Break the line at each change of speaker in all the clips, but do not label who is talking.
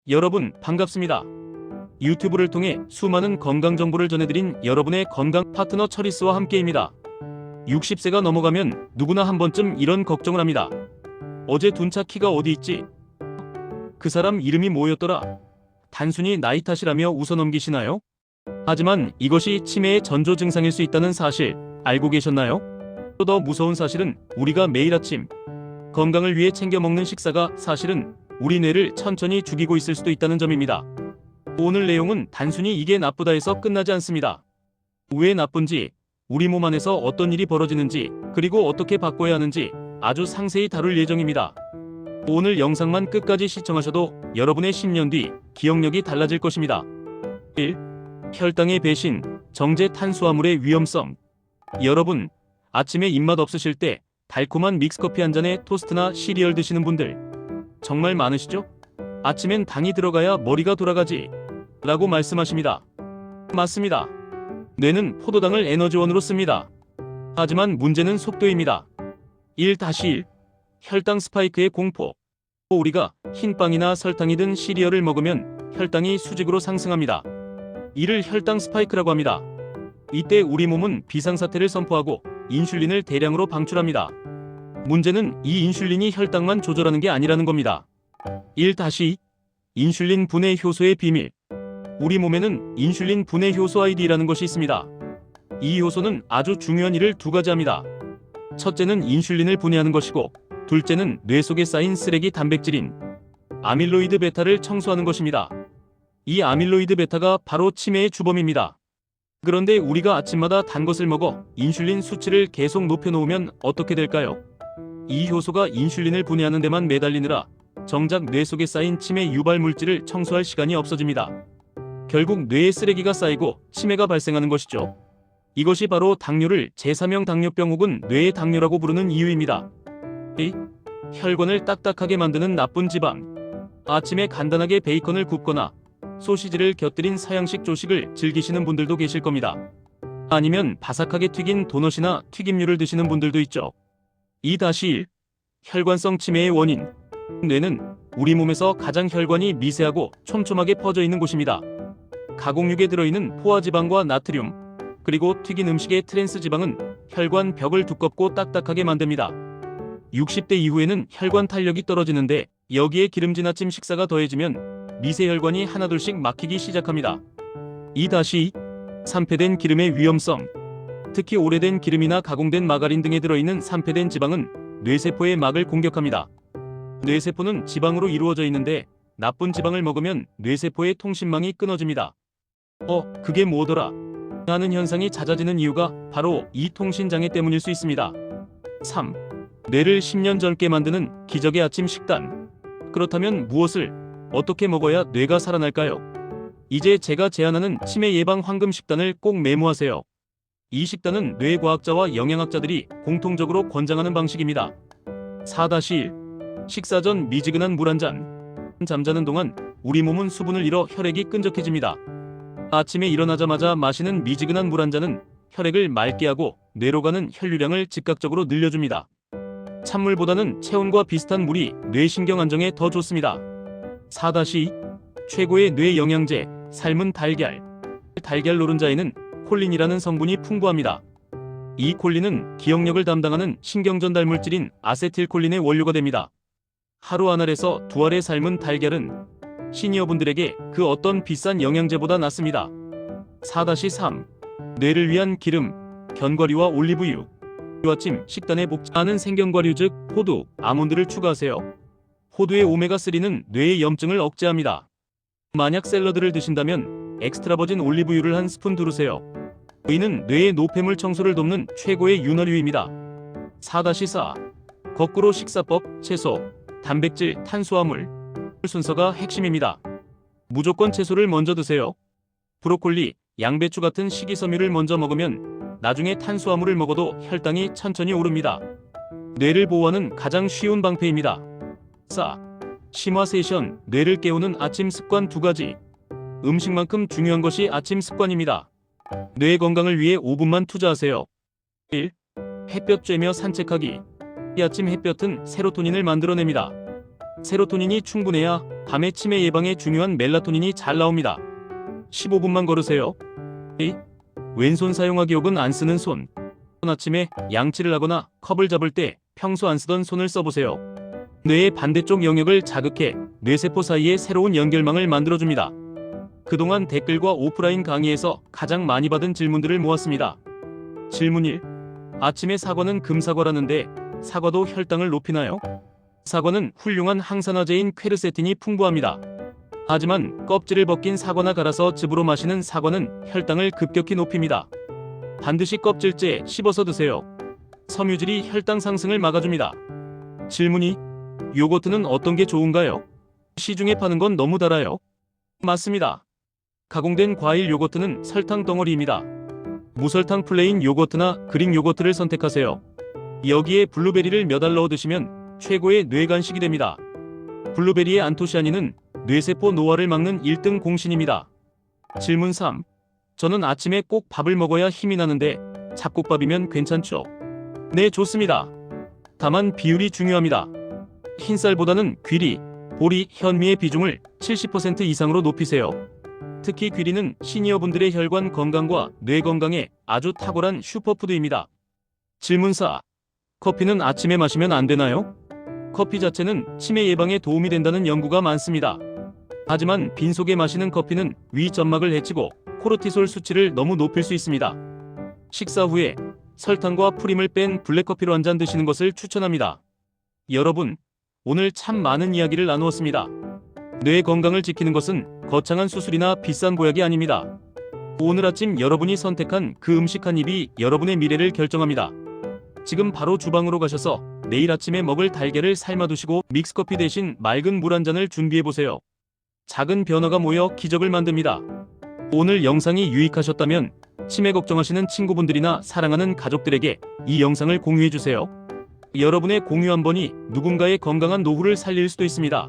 여러분 반갑습니다. 유튜브를 통해 수많은 건강 정보를 전해드린 여러분의 건강 파트너 처리스와 함께입니다. 60세가 넘어가면 누구나 한 번쯤 이런 걱정을 합니다. 어제 둔 차 키가 어디 있지? 그 사람 이름이 뭐였더라? 단순히 나이 탓이라며 웃어넘기시나요? 하지만 이것이 치매의 전조 증상일 수 있다는 사실 알고 계셨나요? 또 더 무서운 사실은 우리가 매일 아침 건강을 위해 챙겨 먹는 식사가 사실은 우리 뇌를 천천히 죽이고 있을 수도 있다는 점입니다. 오늘 내용은 단순히 이게 나쁘다 해서 끝나지 않습니다. 왜 나쁜지, 우리 몸 안에서 어떤 일이 벌어지는지, 그리고 어떻게 바꿔야 하는지 아주 상세히 다룰 예정입니다. 오늘 영상만 끝까지 시청하셔도 여러분의 10년 뒤 기억력이 달라질 것입니다. 1. 혈당의 배신, 정제 탄수화물의 위험성. 여러분, 아침에 입맛 없으실 때 달콤한 믹스커피 한 잔에 토스트나 시리얼 드시는 분들 정말 많으시죠? 아침엔 당이 들어가야 머리가 돌아가지 라고 말씀하십니다. 맞습니다. 뇌는 포도당을 에너지원으로 씁니다. 하지만 문제는 속도입니다. 1-1 혈당 스파이크의 공포. 우리가 흰빵이나 설탕이 든 시리얼을 먹으면 혈당이 수직으로 상승합니다. 이를 혈당 스파이크라고 합니다. 이때 우리 몸은 비상사태를 선포하고 인슐린을 대량으로 방출합니다. 문제는 이 인슐린이 혈당만 조절하는 게 아니라는 겁니다. 1-2 인슐린 분해 효소의 비밀. 우리 몸에는 인슐린 분해 효소 ID라는 것이 있습니다. 이 효소는 아주 중요한 일을 두 가지 합니다. 첫째는 인슐린을 분해하는 것이고, 둘째는 뇌 속에 쌓인 쓰레기 단백질인 아밀로이드 베타를 청소하는 것입니다. 이 아밀로이드 베타가 바로 치매의 주범입니다. 그런데 우리가 아침마다 단 것을 먹어 인슐린 수치를 계속 높여놓으면 어떻게 될까요? 이 효소가 인슐린을 분해하는 데만 매달리느라 정작 뇌 속에 쌓인 치매 유발 물질을 청소할 시간이 없어집니다. 결국 뇌에 쓰레기가 쌓이고 치매가 발생하는 것이죠. 이것이 바로 당뇨를 제3형 당뇨병 혹은 뇌의 당뇨라고 부르는 이유입니다. 혈관을 딱딱하게 만드는 나쁜 지방. 아침에 간단하게 베이컨을 굽거나 소시지를 곁들인 서양식 조식을 즐기시는 분들도 계실 겁니다. 아니면 바삭하게 튀긴 도넛이나 튀김류를 드시는 분들도 있죠. 2-1 혈관성 치매의 원인. 뇌는 우리 몸에서 가장 혈관이 미세하고 촘촘하게 퍼져 있는 곳입니다. 가공육에 들어있는 포화지방과 나트륨, 그리고 튀긴 음식의 트랜스지방은 혈관 벽을 두껍고 딱딱하게 만듭니다. 60대 이후에는 혈관 탄력이 떨어지는데 여기에 기름진 아침 식사가 더해지면 미세혈관이 하나둘씩 막히기 시작합니다. 2-2 산패된 기름의 위험성. 특히 오래된 기름이나 가공된 마가린 등에 들어있는 산패된 지방은 뇌세포의 막을 공격합니다. 뇌세포는 지방으로 이루어져 있는데 나쁜 지방을 먹으면 뇌세포의 통신망이 끊어집니다. 그게 뭐더라? 하는 현상이 잦아지는 이유가 바로 이 통신장애 때문일 수 있습니다. 3. 뇌를 10년 젊게 만드는 기적의 아침 식단. 그렇다면 무엇을 어떻게 먹어야 뇌가 살아날까요? 이제 제가 제안하는 치매 예방 황금 식단을 꼭 메모하세요. 이 식단은 뇌과학자와 영양학자들이 공통적으로 권장하는 방식입니다. 4-1 식사 전 미지근한 물 한 잔. 잠자는 동안 우리 몸은 수분을 잃어 혈액이 끈적해집니다. 아침에 일어나자마자 마시는 미지근한 물 한 잔은 혈액을 맑게 하고 뇌로 가는 혈류량을 즉각적으로 늘려줍니다. 찬물보다는 체온과 비슷한 물이 뇌신경 안정에 더 좋습니다. 4-2 최고의 뇌 영양제 삶은 달걀. 달걀 노른자에는 콜린이라는 성분이 풍부합니다. 이 콜린은 기억력을 담당하는 신경전달 물질인 아세틸콜린의 원료가 됩니다. 하루 한 알에서 두 알의 삶은 달걀은 시니어분들에게 그 어떤 비싼 영양제보다 낫습니다. 4-3 뇌를 위한 기름 견과류와 올리브유. 아침 식단에 복잡한 생견과류 즉 호두, 아몬드를 추가하세요. 호두의 오메가3는 뇌의 염증을 억제합니다. 만약 샐러드를 드신다면 엑스트라 버진 올리브유를 한 스푼 두르세요. 이는 뇌의 노폐물 청소를 돕는 최고의 윤활유입니다. 4-4 거꾸로 식사법, 채소, 단백질, 탄수화물 순서가 핵심입니다. 무조건 채소를 먼저 드세요. 브로콜리, 양배추 같은 식이섬유를 먼저 먹으면 나중에 탄수화물을 먹어도 혈당이 천천히 오릅니다. 뇌를 보호하는 가장 쉬운 방패입니다. 4. 심화 세션, 뇌를 깨우는 아침 습관 2가지. 음식만큼 중요한 것이 아침 습관입니다. 뇌 건강을 위해 5분만 투자하세요. 1. 햇볕 쬐며 산책하기. 이 아침 햇볕은 세로토닌을 만들어냅니다. 세로토닌이 충분해야 밤에 치매 예방에 중요한 멜라토닌이 잘 나옵니다. 15분만 걸으세요. 왼손 사용하기 혹은 안 쓰는 손. 아침에 양치를 하거나 컵을 잡을 때 평소 안 쓰던 손을 써보세요. 뇌의 반대쪽 영역을 자극해 뇌세포 사이에 새로운 연결망을 만들어줍니다. 그동안 댓글과 오프라인 강의에서 가장 많이 받은 질문들을 모았습니다. 질문 1. 아침에 사과는 금사과라는데 사과도 혈당을 높이나요? 사과는 훌륭한 항산화제인 퀘르세틴이 풍부합니다. 하지만 껍질을 벗긴 사과나 갈아서 즙으로 마시는 사과는 혈당을 급격히 높입니다. 반드시 껍질째 씹어서 드세요. 섬유질이 혈당 상승을 막아줍니다. 질문 2. 요거트는 어떤 게 좋은가요? 시중에 파는 건 너무 달아요. 맞습니다. 가공된 과일 요거트는 설탕 덩어리입니다. 무설탕 플레인 요거트나 그릭 요거트를 선택하세요. 여기에 블루베리를 몇 알 넣어 드시면 최고의 뇌간식이 됩니다. 블루베리의 안토시아닌은 뇌세포 노화를 막는 1등 공신입니다. 질문 3. 저는 아침에 꼭 밥을 먹어야 힘이 나는데 잡곡밥이면 괜찮죠? 네, 좋습니다. 다만 비율이 중요합니다. 흰쌀보다는 귀리, 보리, 현미의 비중을 70% 이상으로 높이세요. 특히 귀리는 시니어분들의 혈관 건강과 뇌 건강에 아주 탁월한 슈퍼푸드입니다. 질문 4. 커피는 아침에 마시면 안 되나요? 커피 자체는 치매 예방에 도움이 된다는 연구가 많습니다. 하지만 빈속에 마시는 커피는 위 점막을 해치고 코르티솔 수치를 너무 높일 수 있습니다. 식사 후에 설탕과 프림을 뺀 블랙커피로 한 잔 드시는 것을 추천합니다. 여러분, 오늘 참 많은 이야기를 나누었습니다. 뇌 건강을 지키는 것은 거창한 수술이나 비싼 보약이 아닙니다. 오늘 아침 여러분이 선택한 그 음식 한 입이 여러분의 미래를 결정합니다. 지금 바로 주방으로 가셔서 내일 아침에 먹을 달걀을 삶아두시고 믹스커피 대신 맑은 물 한 잔을 준비해보세요. 작은 변화가 모여 기적을 만듭니다. 오늘 영상이 유익하셨다면 치매 걱정하시는 친구분들이나 사랑하는 가족들에게 이 영상을 공유해주세요. 여러분의 공유 한 번이 누군가의 건강한 노후를 살릴 수도 있습니다.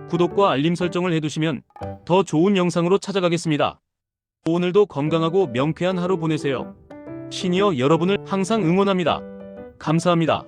구독과 알림 설정을 해두시면 더 좋은 영상으로 찾아가겠습니다. 오늘도 건강하고 명쾌한 하루 보내세요. 시니어 여러분을 항상 응원합니다. 감사합니다.